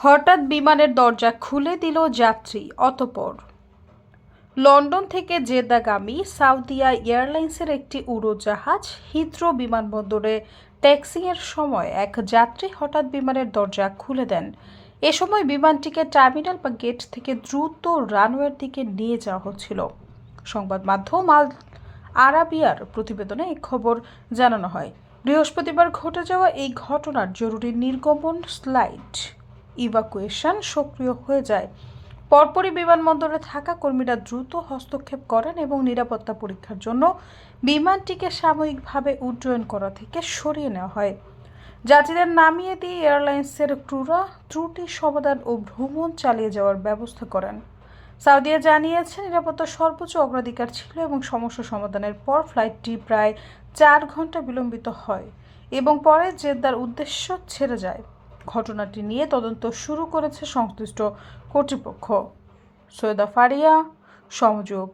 হঠাৎ বিমানের দরজা খুলে দিল যাত্রী। অতঃপর লন্ডন থেকে জেদ্দাগামী সাউদিয়া এয়ারলাইন্সের একটি উড়োজাহাজ হিথ্রো বিমানবন্দরে ট্যাক্সিংয়ের সময় এক যাত্রী হঠাৎ বিমানের দরজা খুলে দেন। এ সময় বিমানটিকে টার্মিনাল বা গেট থেকে দ্রুত রানওয়ের দিকে নিয়ে যাওয়া হচ্ছিল। সংবাদ মাধ্যম আল আরাবিয়ার প্রতিবেদনে এই খবর জানানো হয়। বৃহস্পতিবার ঘটে যাওয়া এই ঘটনার জরুরি নির্গমন স্লাইড ইভাকুয়েশন সক্রিয় হয়ে যায়। পরপরই বিমানবন্দরে থাকা কর্মীরা দ্রুত হস্তক্ষেপ করেন এবং নিরাপত্তা পরীক্ষার জন্য বিমানটিকে সাময়িকভাবে উড্ডয়ন করা থেকে সরিয়ে নেওয়া হয়। যাত্রীদের নামিয়ে দিয়ে এয়ারলাইন্সের ক্রুরা ত্রুটি সমাধান ও ভ্রমণ চালিয়ে যাওয়ার ব্যবস্থা করেন। সাউদিয়া জানিয়েছে নিরাপত্তার সর্বোচ্চ অগ্রাধিকার ছিল এবং সমস্যা সমাধানের পর ফ্লাইটটি প্রায় 4 ঘন্টা বিলম্বিত হয় এবং পরে জেদ্দার উদ্দেশ্য ছেড়ে যায়। ঘটনাটি নিয়ে তদন্ত শুরু করেছে সংশ্লিষ্ট কর্তৃপক্ষ। সৈয়দা ফারিয়া, সমযোগ।